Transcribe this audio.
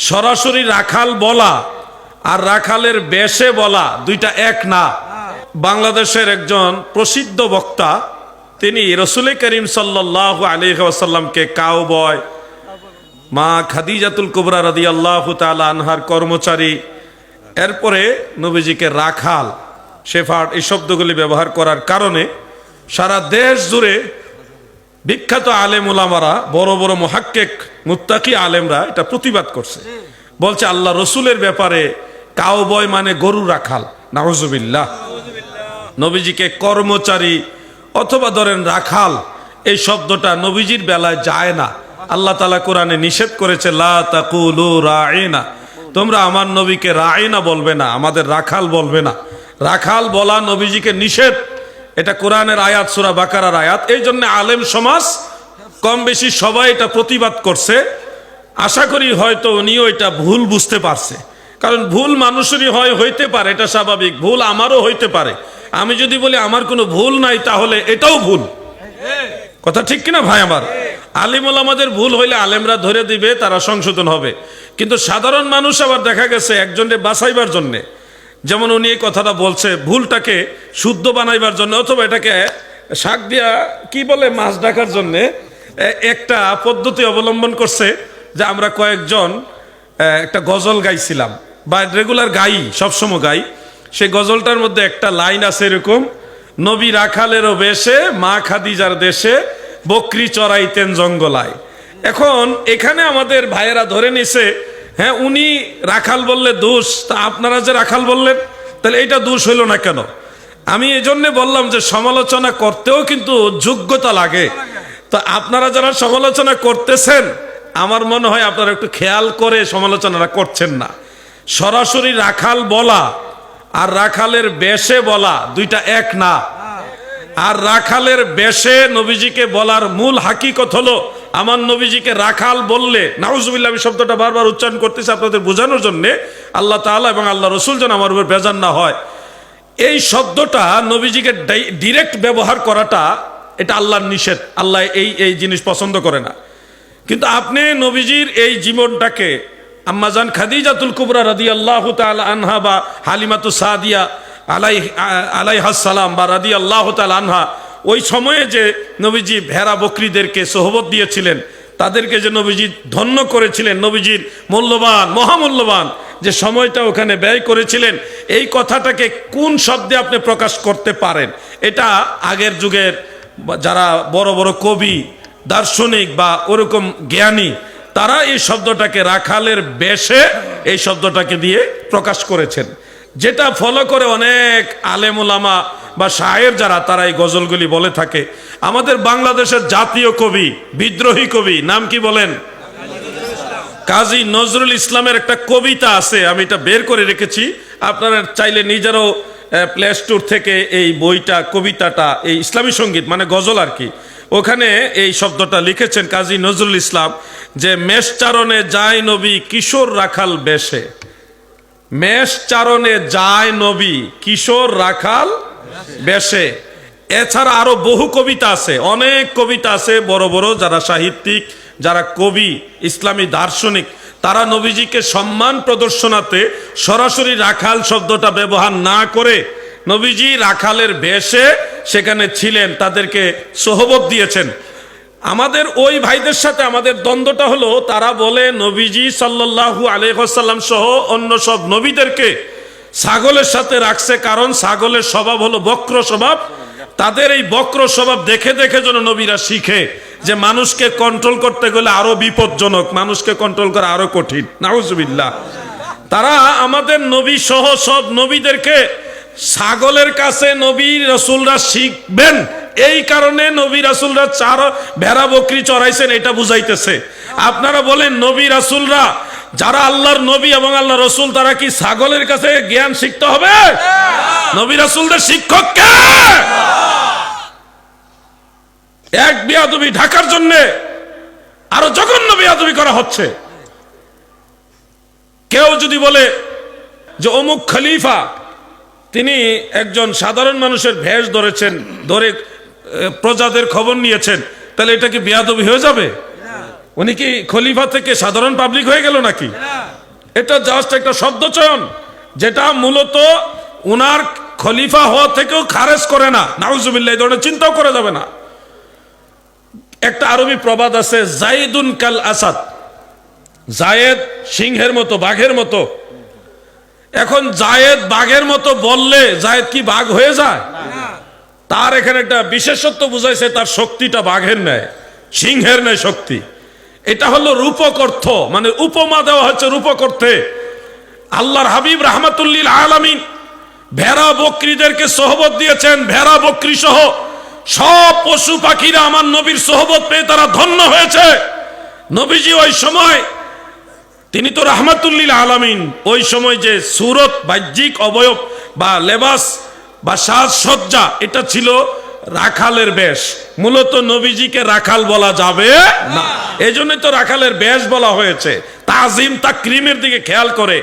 সরাসরি রাখাল বলা আর রাখালের বেশে বলা দুইটা এক না। বাংলাদেশের একজন প্রসিদ্ধ বক্তা তিনি রাসূল করিম সাল্লাল্লাহু আলাইহি ওয়াসাল্লামকে কাউবয়, মা খাদিজাতুল কুবরা রাদিয়াল্লাহু তাআলা আনহার কর্মচারী, এরপরে নবীজিকে রাখাল, শেফার্ড এই শব্দগুলি ব্যবহার করার কারণে সারা দেশ জুড়ে বিখ্যাত আলেম উলামারা, বড় বড় মুহাক্কিক মুত্তাকি আলেমরা এটা প্রতিবাদ করছে। বলছে আল্লাহ রসুলের ব্যাপারে কাউবয় মানে গরু রাখাল, নাউজুবিল্লাহ। নবীজিকে কর্মচারী অথবা ধরেন রাখাল এই শব্দটা নবীজির বেলায় যায় না। আল্লাহ তাআলা কোরআনে নিষেধ করেছে, লা তাকুলু রাঈনা, তোমরা আমার নবীকে রাঈনা বলবে না, আমাদের রাখাল বলবে না। রাখাল বলা নবীজিকে নিষেধ, এটা কোরআনের আয়াত, সূরা বাকারার আয়াত। এই জন্য আলেম সমাজ কম বেশি সবাই এটা প্রতিবাদ করছে। আশা করি হয়তো উনিও এটা ভুল বুঝতে পারছে, কারণ ভুল মানুষেরই হইতে পারে, এটা স্বাভাবিক। ভুল আমারও হইতে পারে। আমি যদি বলি আমার কোনো ভুল নাই, তাহলে এটাও ভুল। কথা ঠিক কিনা ভাই আমার? আলিম ওলামাদের ভুল হইলে আলেমরা ধরে দিবে, তারা সংশোধন হবে। কিন্তু সাধারণ মানুষ আবার দেখা গেছে একজনকে বাঁচাইবার জন্যে, যেমন উনি এই কথাটা বলছে, ভুলটাকে শুদ্ধ বানাইবার জন্য অথবা এটাকে শাক দিয়া কি বলে মাছ ঢাকার জন্যে একটা পদ্ধতি অবলম্বন করছে যে আমরা কয়েকজন একটা গজল গাইছিলাম, বা রেগুলার গাই, সবসময় গাই। সেই গজলটার মধ্যে একটা লাইন আছে এরকম, নবী রাখালেরও বেশে মা খাদিজার দেশে বকরি চড়াইতেন জঙ্গলায়। এখন এখানে আমাদের ভাইয়েরা ধরে নিছে, হ্যাঁ উনি রাখাল বললে দোষ, তা আপনারা যে রাখাল বললেন তাহলে এইটা দোষ হইল না কেন? আমি এই জন্য বললাম যে সমালোচনা করতেও কিন্তু যোগ্যতা লাগে। তো আপনারা যারা সমালোচনা করতেছেন, আমার মনে হয় আপনারা একটু খেয়াল করে সমালোচনাটা করছেন না। সরাসরি রাখাল বলা আর রাখালের বেশে বলা দুইটা এক না। আর রাখালের বেশে নবীজিকে বলার মূল হাকিকত হলো, আমার নবীজিকে রাখাল বললে, নাউজুবিল্লাহ, আমি শব্দটা বারবার উচ্চারণ করতেছি আপনাদের বোঝানোর জন্য, আল্লাহ তাআলা এবং আল্লাহ রসুল যেন আমার উপর বেজার না হয়। এই শব্দটা নবীজিকে ডিরেক্ট ব্যবহার করাটা এটা আল্লাহর নিষেধ। আল্লাহ এই জিনিস পছন্দ করে না। কিন্তু আপনি নবীজির এই জীবনটাকে আম্মাজান খাদিজাতুল কুবরা রাদিয়াল্লাহু তাআলা আনহা বা হালিমাতু সাদিয়া আলাইহাস সালাম বা রাদিয়াল্লাহু তাআলা আনহা, ওই সময়ে যে নবীজি ভেড়া বকরিদেরকে সোহবত দিয়েছিলেন, তাদেরকে যে নবীজি ধন্য করেছিলেন, নবীজির মূল্যবান মহামূল্যবান যে সময়টা ওখানে ব্যয় করেছিলেন, এই কথাটাকে কোন শব্দে আপনি প্রকাশ করতে পারেন? এটা আগের যুগের যারা বড় বড় কবি, দার্শনিক বা ওরকম জ্ঞানী, তারা এই শব্দটাকে রাখালের বেশে এই শব্দটাকে দিয়ে প্রকাশ করেছেন, যেটা ফলো করে অনেক আলেম ওলামা বা শায়ের যারা, তারা এই গজলগুলি বলে থাকে। আমাদের বাংলাদেশের জাতীয় কবি, বিদ্রোহী কবি, নাম কি বলেন? কাজী নজরুল ইসলামের একটা কবিতা আছে, আমি এটা বের করে রেখেছি, আপনারা চাইলে নিজেরাও প্লে স্টোর থেকে এই বইটা, কবিতাটা, এই ইসলামী সঙ্গীত মানে গজল আর কি, ওখানে এই শব্দটা লিখেছেন কাজী নজরুল ইসলাম, যে মেষ চারণে যায় নবী কিশোর রাখাল বেশে। মেষ চারণে যায় নবী কিশোর রাখাল বেশে। এছাড়া আরো বহু কবিতা আছে, অনেক কবিতা আছে, বড় বড় যারা সাহিত্যিক, যারা কবি, ইসলামী দার্শনিক, তারা নবীজিকে সম্মান প্রদর্শনাতে সরাসরি রাখাল শব্দটা ব্যবহার না করে নবীজি রাখালের বেশে সেখানে ছিলেন, তাদেরকে সোহবত দিয়েছেন। আমাদের ওই ভাইদের সাথে আমাদের দ্বন্দ্বটা হলো, তারা বলে নবীজি সাল্লাল্লাহু আলাইহি ওয়াসাল্লাম সহ অন্য সব নবীদেরকে ছাগলের সাথে রাখছে, কারণ ছাগলের স্বভাব হলো বক্র স্বভাব। তাদের এই বক্র স্বভাব দেখে দেখে যেন নবীরা শিখে যে মানুষকে কন্ট্রোল করতে গেলে আরো বিপজ্জনক, মানুষকে কন্ট্রোল করা আরো কঠিন। নাউজুবিল্লাহ। তারা আমাদের নবী সহ সব নবীদেরকে ছাগলের কাছে নবী রাসূলরা শিখবেন, এই কারণে নবী রাসূলরা চার ভেড়া বকরি চড়াইছেন, এটা বুঝাইতেছে। আপনারা বলেন নবী রাসূলরা যারা আল্লাহর নবী এবং আল্লাহ রসুল, তারা কি ছাগলের কাছে জ্ঞান শিখতে হবে? নবী রাসূলদের শিক্ষক কে? এক বেয়াদবি ঢাকার জন্য আরো জঘন্য বেয়াদবি করা হচ্ছে। কেউ যদি বলে যে অমুক খলিফা তিনি একজন সাধারণ মানুষের ভেষ ধরেছেন, ধরে প্রজাদের খবর নিয়েছেন, তাহলে এটা কি বেয়াদবি হয়ে যাবে? উনি কি খলিফা থেকে সাধারণ পাবলিক হয়ে গেল নাকি? এটা জাস্ট একটা শব্দ চয়ন, যেটা মূলত উনার খলিফা হওয়া থেকেও খারেজ করে না। নাউজুবিল্লাহ, এই ধরনের চিন্তাও করা যাবে না। একটা আরবি প্রবাদ আছে, জাইদুন কাল আসাদ, জায়েদ সিংহের মতো, বাঘের মতো। এখন জায়েদ বাঘের মতো বললে জায়েদ কি বাঘ হয়ে যায়? তার এখানে একটা বিশেষত্ব বুঝাইছে, তার শক্তিটা বাঘের ন্যায়, সিংহের ন্যায় শক্তি। এটা হলো রূপক অর্থ, মানে উপমা দেওয়া হচ্ছে রূপক অর্থে। আল্লাহর হাবিব রাহমাতুল্লিল আলামিন ভেড়া বকরিদেরকে সোহবত দিয়েছেন, ভেড়া বকরি সহ সব পশু পাখিরা আমার নবীর সোহবত পেয়ে তারা ধন্য হয়েছে। নবীজি ওই সময়, তিনি তো রাহমাতুল্লিল আলামিন, ওই সময় যে সুরত, বাহ্যিক অবয়ব বা লেবাস বা সাজসজ্জা, এটা ছিল রাখালের বেশ। মূলত নবীজিকে রাখাল বলা যাবে না, এই জন্যই তো রাখালের বেশ বলা হয়েছে, তাজিম তাকরিমের দিকে খেয়াল করে।